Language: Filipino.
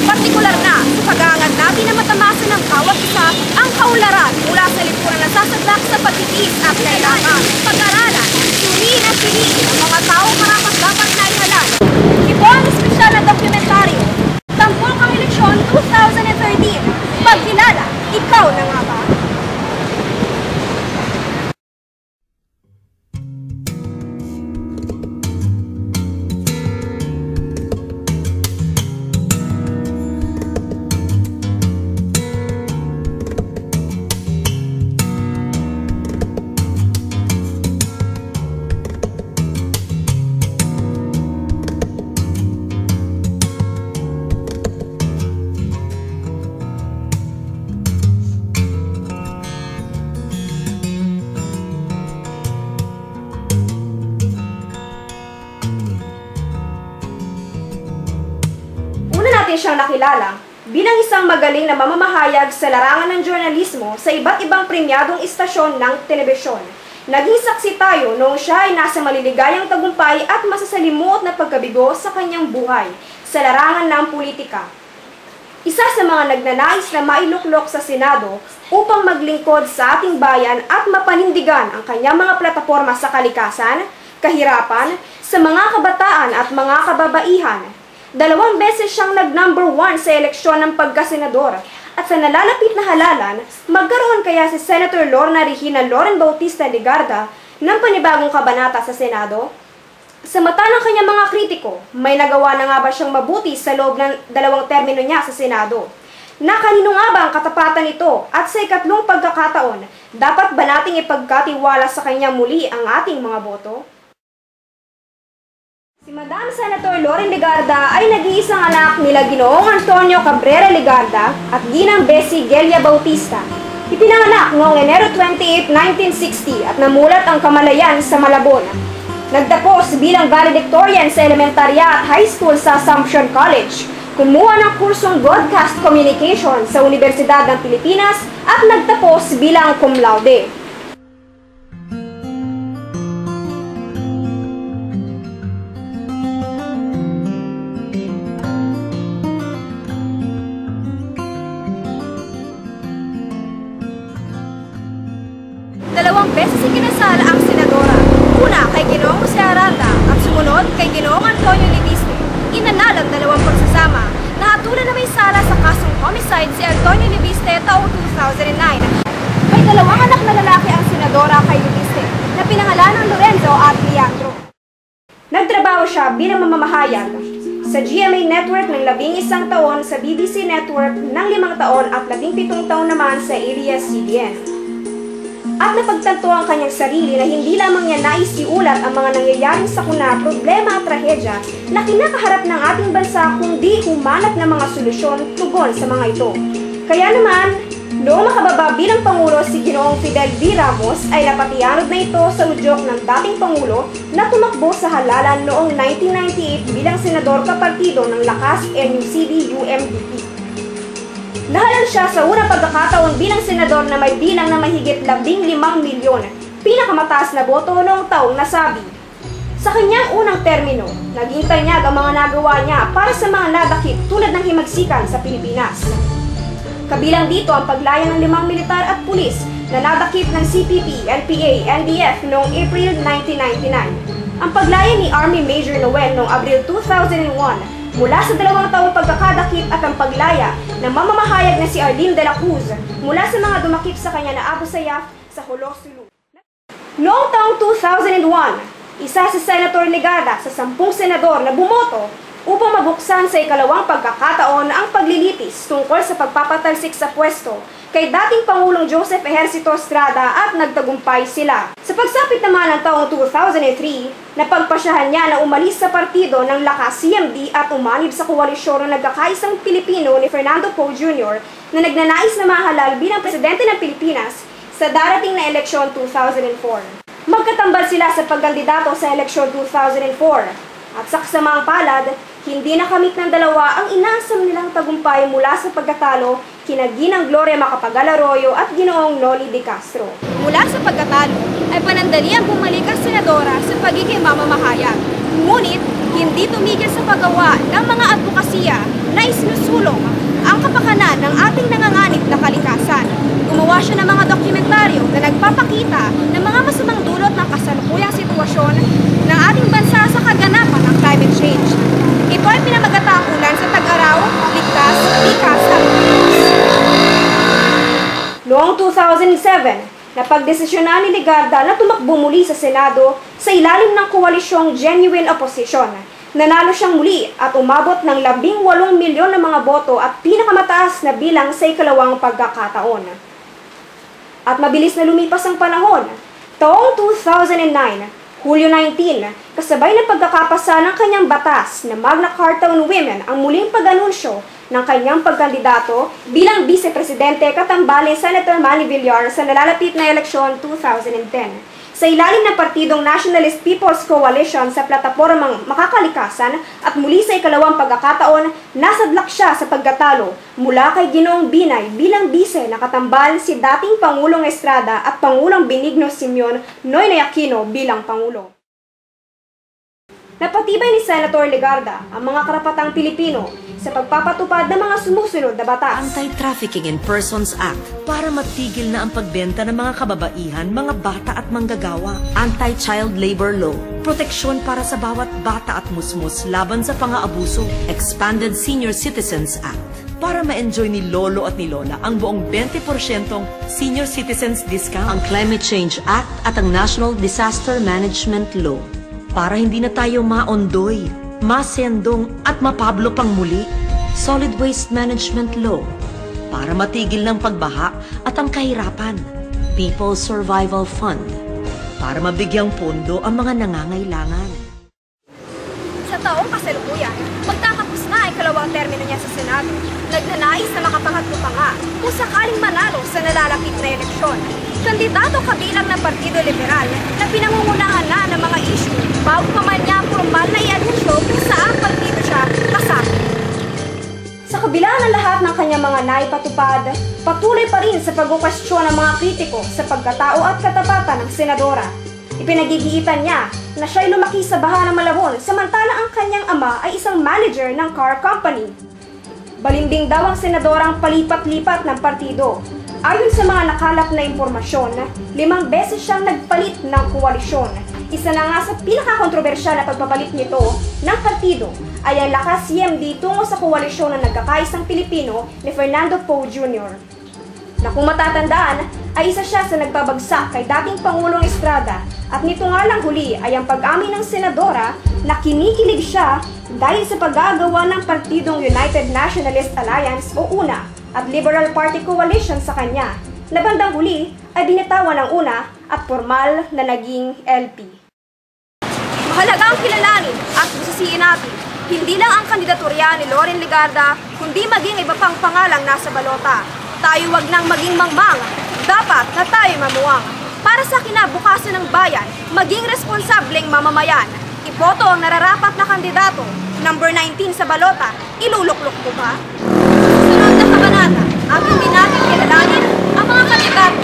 Partikular na sa pag-aangad natin na matamasa ng bawat isa ang kaunlaran mula sa lipunan na sasadlak sa pagtitiis at kailangan. Pag-aralan, suriin at piliin ang mga taong karapat dapat na ihalal. Ito ang espesyal na dokumentaryo, Tampok ang Eleksyon 2013. Pagkilala, ikaw na nga ba? Siyang nakilala bilang isang magaling na mamamahayag sa larangan ng journalismo sa iba't ibang premyadong istasyon ng telebisyon. Naging saksi tayo noong siya ay nasa maliligayang tagumpay at masasalimuot na pagkabigo sa kanyang buhay sa larangan ng politika. Isa sa mga nagnanais na mailuklok sa Senado upang maglingkod sa ating bayan at mapanindigan ang kanyang mga plataporma sa kalikasan, kahirapan, sa mga kabataan at mga kababaihan. 2 beses siyang nag-number 1 sa eleksyon ng pagkasenador at sa nalalapit na halalan, magkaroon kaya si Senator Lorna Regina Loren Bautista Legarda ng panibagong kabanata sa Senado? Sa mata ng kanyang mga kritiko, may nagawa na nga ba siyang mabuti sa loob ng 2 termino niya sa Senado? Na kanino nga ba ang katapatan nito at sa ikatlong pagkakataon, dapat ba nating ipagkatiwala sa kanya muli ang ating mga boto? Si Madam Senator Loren Legarda ay nag-iisang anak nila Ginoong Antonio Cabrera Legarda at Ginang Bessie Gelia Bautista. Ipinanganak noong Enero 28, 1960 at namulat ang kamalayan sa Malabon. Nagtapos bilang valedictorian sa elementarya at high school sa Assumption College. Kumuha ng kursong Broadcast Communication sa Universidad ng Pilipinas at nagtapos bilang cum laude. Dalawang beses ikinasal ang senadora. Una kay Ginoong Jose Aranda at sumunod kay Ginoong Antonio Libiste. Inanalang 2 pagsasama. Nahatulan na may sala sa kasong homicide si Antonio Libiste taong 2009. May 2 anak na lalaki ang senadora kay Libiste na pinangalan ng Lorenzo at Leandro. Nagtrabaho siya bilang mamamahayag sa GMA Network ng 11 taon, sa BBC Network ng 5 taon at 17 taon naman sa ABS-CBN. At napagtanto ang kanyang sarili na hindi lamang niya nais iulat ang mga nangyayaring sakuna, problema at trahedya na kinakaharap ng ating bansa, kundi humanap ng mga solusyon tugon sa mga ito. Kaya naman, noong makababa bilang Pangulo si Ginoong Fidel V. Ramos ay napatianod na ito sa udyok ng dating Pangulo na tumakbo sa halalan noong 1998 bilang senador kapartido ng Lakas NUCD-UMDP. Nahalal siya sa unang pagkakataon bilang senador na may bilang na mahigit 15 milyon, pinakamataas na boto noong taong nasabi. Sa kanyang unang termino, naging tanyag ang mga nagawa niya para sa mga nadakip tulad ng himagsikan sa Pilipinas. Kabilang dito ang paglaya ng 5 militar at pulis na nadakip ng CPP, NPA, NDF noong April 1999. Ang paglaya ni Army Major Noel noong Abril 2001 mula sa 2 taong pagkakadakip at ang paglaya ng mamamahayag na si Arlene de la Cruz mula sa mga dumakip sa kanya na Abu Sayyaf sa Holosulu. Noong taong 2001, isa si Senator Legarda sa 10 senador na bumoto upang mabuksan sa ikalawang pagkakataon ang paglilitis tungkol sa pagpapatalsik sa pwesto kay dating Pangulong Joseph Ejercito Estrada at nagtagumpay sila. Sa pagsapit naman ng taong 2003, napagpasyahan niya na umalis sa partido ng Lakas CMD at umanib sa koalisyon ng nagkakaisang Pilipino ni Fernando Poe Jr. na nagnanais na mahalal bilang presidente ng Pilipinas sa darating na eleksyon 2004. Magkatambal sila sa pagkandidato sa eleksyon 2004 at sa kasamaang palad, hindi nakamit ng dalawa ang inaasam nilang tagumpay mula sa pagkatalo kina Ginang Gloria Macapagal Arroyo at Ginoong Noli de Castro. Mula sa pagkatalo ay panandaliang bumalik ang senadora sa pagiging mamamahayag. Ngunit hindi tumigil sa paggawa ng mga advokasya na isinusulong ang kapakanan ng ating nanganganib na kalikasan. Gumawa siya ng mga dokumentaryo na nagpapakita ng mga masamang dulot ng kasalukuyang sitwasyon ng ating bansa sa kaganapan ng climate change. Ito ay pinamagatakulan sa tag-araw, ligtas, likas at likas. Noong 2007, napagdesisyonan ni Legarda na tumakbo muli sa Senado sa ilalim ng koalisyong Genuine Opposition. Nanalo siyang muli at umabot ng 18 milyon na mga boto at pinakamataas na bilang sa ikalawang pagkakataon. At mabilis na lumipas ang panahon. Taong 2009, Hulyo 19, kasabay ng pagkakapasa ng kanyang batas na Magna Carta on Women ang muling pag-anunsyo ng kanyang pagkandidato bilang vice-presidente katambalin Senator Manny Villar sa nalalapit na eleksyon 2010. Sa ilalim ng partidong Nationalist People's Coalition sa platapormang Makakalikasan at muli sa ikalawang pagkakataon, nasadlak siya sa pagkatalo mula kay Ginoong Binay bilang bise na katambal si dating Pangulong Estrada at Pangulong Benigno Simeon Noynoy Aquino bilang Pangulo. Napatibay ni Senator Legarda ang mga karapatang Pilipino sa pagpapatupad ng mga sumusunod na batas. Anti-Trafficking in Persons Act para matigil na ang pagbenta ng mga kababaihan, mga bata at manggagawa. Anti-Child Labor Law, proteksyon para sa bawat bata at musmus laban sa pang-aabuso. Expanded Senior Citizens Act para ma-enjoy ni lolo at ni lola ang buong 20% senior citizens discount. Ang Climate Change Act at ang National Disaster Management Law para hindi na tayo maondoy, masendong at mapablo pang muli. Solid Waste Management Law para matigil ng pagbaha at ang kahirapan. People's Survival Fund para mabigyang pondo ang mga nangangailangan. Sa taong kasalukuyan, magtatapos na ang ikalawang termino niya sa Senado. Nagnanais na makapangatlo pa nga kung sakaling manalo sa nalalapit na eleksyon. Kandidato kabilang ng Partido Liberal na pinangungunahan na ng mga issue bago pa man niya formal na i-anunsyo kung saan partido siya kasama. Sa kabila ng lahat ng kanyang mga naipatupad, patuloy pa rin sa pagkukwestiyon ng mga kritiko sa pagkatao at katapatan ng senadora. Ipinagigiitan niya na siya'y lumaki sa baha ng Malabon samantala ang kanyang ama ay isang manager ng car company. Balimbing daw ang senadorang palipat-lipat ng partido. Ayon sa mga nakalap na impormasyon, 5 beses siyang nagpalit ng koalisyon. Isa na nga sa pinakakontrobersyal na pagpapalit nito ng partido ay ang Lakas CMD tungo sa koalisyon ng nagkakaisang Pilipino ni Fernando Poe Jr. Na kung matatandaan ay isa siya sa nagbabagsak kay dating Pangulong Estrada at nito nga lang huli ay ang pag-amin ng senadora na kinikilig siya dahil sa pag-aagawa ng partidong United Nationalist Alliance o UNA at Liberal Party Coalition sa kanya, na bandang huli ay binitawan ng UNA at formal na naging LP. Mahalaga ang kilalanin at busisiin natin, hindi lang ang kandidaturya ni Loren Legarda, kundi maging iba pang pangalang nasa balota. Tayo wag nang maging mangmang, dapat na tayo mamuwang. Para sa kinabukasan ng bayan, maging responsableng mamamayan. Iboto ang nararapat na kandidato, number 19 sa balota, iluluklok mo ba? Sunod na kabanata, ating binatang kilalanin ang mga kandidato